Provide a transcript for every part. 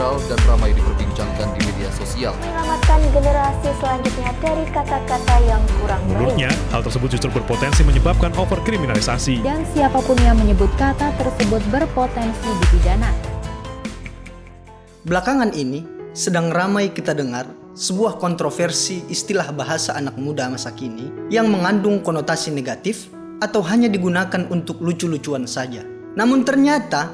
viral dan ramai diperbincangkan di media sosial. Menyelamatkan generasi selanjutnya dari kata-kata yang kurang baik. Menurutnya, hal tersebut justru berpotensi menyebabkan overkriminalisasi. Dan siapapun yang menyebut kata tersebut berpotensi dipidana. Belakangan ini, sedang ramai kita dengar sebuah kontroversi istilah bahasa anak muda masa kini yang mengandung konotasi negatif atau hanya digunakan untuk lucu-lucuan saja. Namun ternyata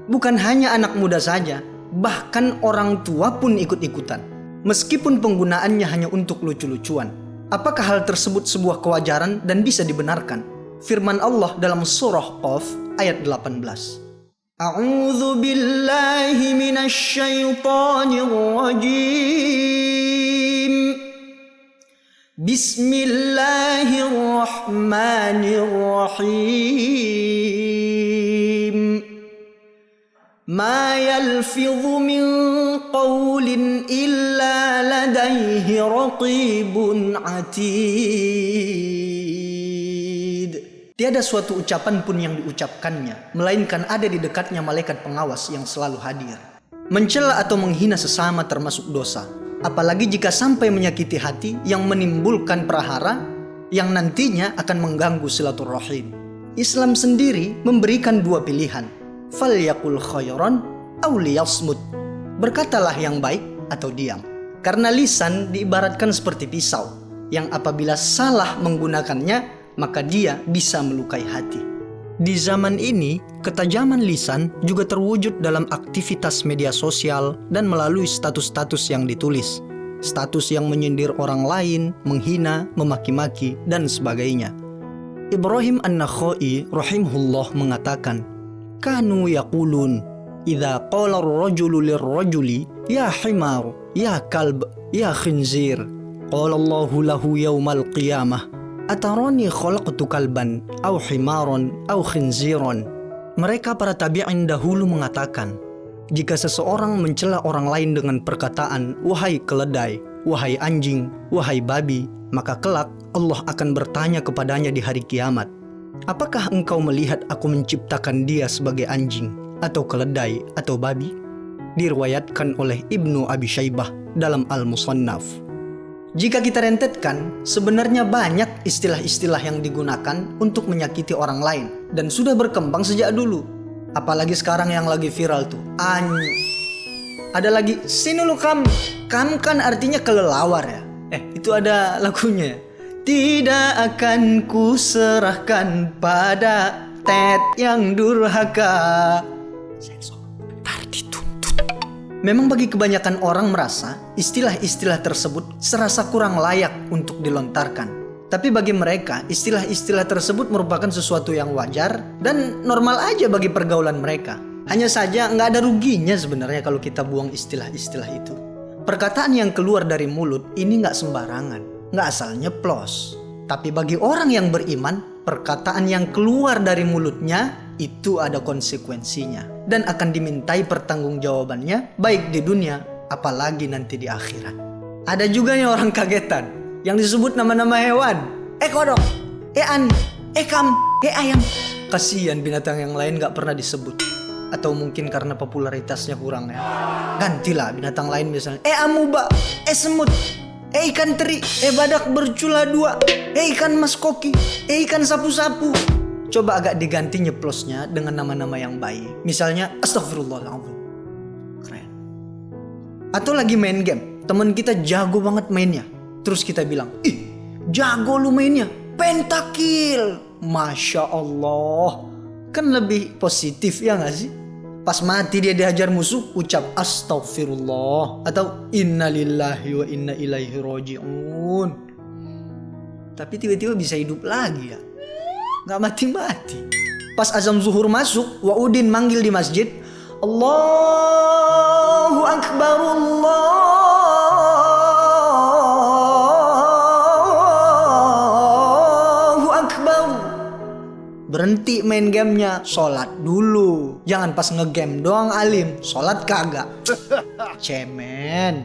bukan hanya anak muda saja, bahkan orang tua pun ikut-ikutan. Meskipun penggunaannya hanya untuk lucu-lucuan. Apakah hal tersebut sebuah kewajaran dan bisa dibenarkan? Firman Allah dalam surah Qaf ayat 18. A'udzu billahi minasy syaithanir rajim. Bismillahirrahmanirrahim. Ma yalfidhu min qawlin illa ladayhi raqibun atid. Tiada suatu ucapan pun yang diucapkannya, melainkan ada di dekatnya malaikat pengawas yang selalu hadir. Mencela atau menghina sesama termasuk dosa, apalagi jika sampai menyakiti hati yang menimbulkan prahara yang nantinya akan mengganggu silaturahim. Islam sendiri memberikan dua pilihan. Falyaqul khairan aw liyasmut. Berkatalah yang baik atau diam. Karena lisan diibaratkan seperti pisau yang apabila salah menggunakannya, maka dia bisa melukai hati. Di zaman ini, ketajaman lisan juga terwujud dalam aktivitas media sosial dan melalui status-status yang ditulis. Status yang menyindir orang lain, menghina, memaki-maki, dan sebagainya. Ibrahim An-Nakhai rahimahullah mengatakan, Kanu yaqulun, idza qala ar-rajulu lir-rajuli, ya himar, ya kalb, ya khinzir. Qala Allahu lahu yawmal qiyamah, atarani khalaqtu kalban, aw himaron, aw khinziron. Mereka para tabi'in dahulu mengatakan, jika seseorang mencela orang lain dengan perkataan, wahai keledai, wahai anjing, wahai babi, maka kelak Allah akan bertanya kepadanya di hari kiamat, apakah engkau melihat aku menciptakan dia sebagai anjing, atau keledai, atau babi? Diriwayatkan oleh Ibnu Abi Syaibah dalam Al-Musannaf. Jika kita rentetkan, sebenarnya banyak istilah-istilah yang digunakan untuk menyakiti orang lain dan sudah berkembang sejak dulu. Apalagi sekarang yang lagi viral tuh, ada lagi sinulu kam. Kam kan artinya kelelawar ya. Itu ada lagunya. Tidak akan kuserahkan pada Ted yang durhaka. Sensor, ntar dituntut. Memang bagi kebanyakan orang merasa istilah-istilah tersebut serasa kurang layak untuk dilontarkan. Tapi bagi mereka, istilah-istilah tersebut merupakan sesuatu yang wajar dan normal aja bagi pergaulan mereka. Hanya saja nggak ada ruginya sebenarnya kalau kita buang istilah-istilah itu. Perkataan yang keluar dari mulut ini nggak sembarangan, nggak asal nyeplos. Tapi bagi orang yang beriman, perkataan yang keluar dari mulutnya itu ada konsekuensinya dan akan dimintai pertanggungjawabannya baik di dunia apalagi nanti di akhirat. Ada juga nih orang kagetan yang disebut nama-nama hewan. Kodok, an, kam, ayam. Kasihan binatang yang lain gak pernah disebut. Atau mungkin karena popularitasnya kurang ya. Gantilah binatang lain misalnya. Amuba, semut, ikan teri, badak bercula dua, ikan mas koki, ikan sapu-sapu. Coba agak diganti nyeplosnya dengan nama-nama yang baik. Misalnya astagfirullahaladzim. Keren. Atau lagi main game, teman kita jago banget mainnya. Terus kita bilang, ih jago lu mainnya, pentakil. Masya Allah. Kan lebih positif ya gak sih? Pas mati dia dihajar musuh, ucap astagfirullah atau innalillahi wa inna ilaihi roji'un. Tapi tiba-tiba bisa hidup lagi ya. Gak mati-mati. Pas azan zuhur masuk, Wa'udin manggil di masjid, Allahu Akbar, Allahu Akbar. Berhenti main gamenya, sholat dulu. Jangan pas ngegame doang alim, sholat kagak. Cemen.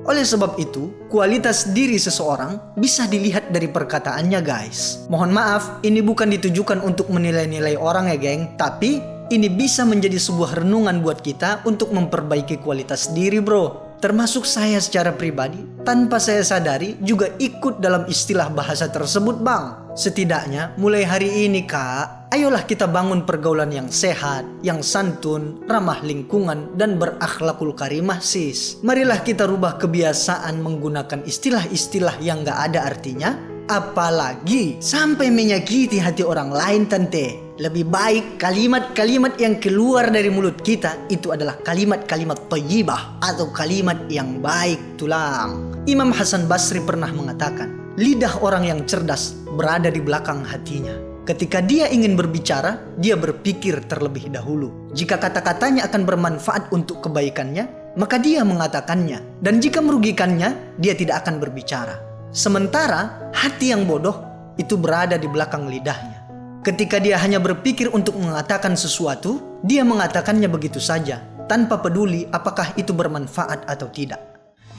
Oleh sebab itu, kualitas diri seseorang bisa dilihat dari perkataannya guys. Mohon maaf, ini bukan ditujukan untuk menilai-nilai orang ya geng. Tapi ini bisa menjadi sebuah renungan buat kita untuk memperbaiki kualitas diri, bro. Termasuk saya secara pribadi, tanpa saya sadari juga ikut dalam istilah bahasa tersebut, Bang. Setidaknya mulai hari ini, Kak, ayolah kita bangun pergaulan yang sehat, yang santun, ramah lingkungan, dan berakhlakul karimah, sis. Marilah kita rubah kebiasaan menggunakan istilah-istilah yang gak ada artinya, apalagi sampai menyakiti hati orang lain, tante. Lebih baik kalimat-kalimat yang keluar dari mulut kita itu adalah kalimat-kalimat thayyibah atau kalimat yang baik, tulang. Imam Hasan Basri pernah mengatakan, lidah orang yang cerdas berada di belakang hatinya. Ketika dia ingin berbicara, dia berpikir terlebih dahulu. Jika kata-katanya akan bermanfaat untuk kebaikannya, maka dia mengatakannya. Dan jika merugikannya, dia tidak akan berbicara. Sementara hati yang bodoh itu berada di belakang lidahnya. Ketika dia hanya berpikir untuk mengatakan sesuatu, dia mengatakannya begitu saja, tanpa peduli apakah itu bermanfaat atau tidak.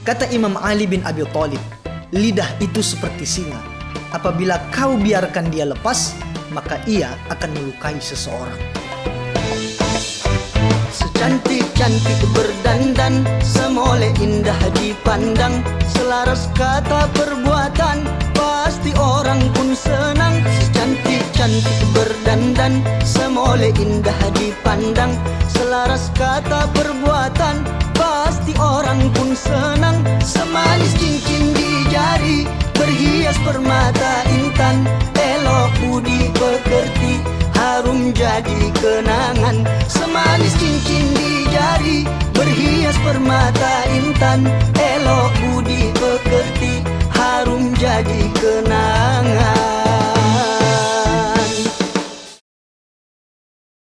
Kata Imam Ali bin Abi Thalib, lidah itu seperti singa. Apabila kau biarkan dia lepas, maka ia akan melukai seseorang. Secantik-cantik berdandan, semoleh indah dipandang, selaras kata perbuatan, pasti orang pun senang. Secantik-cantik berdandan, semoleh indah dipandang, selaras kata perbuatan, pasti orang pun senang. Semanis cincin di jari, berhias permata intan, elok budi pekerti, harum jadi kenangan. Semanis cincin di jari, berhias permata intan, elok budi pekerti, harum jadi kenangan.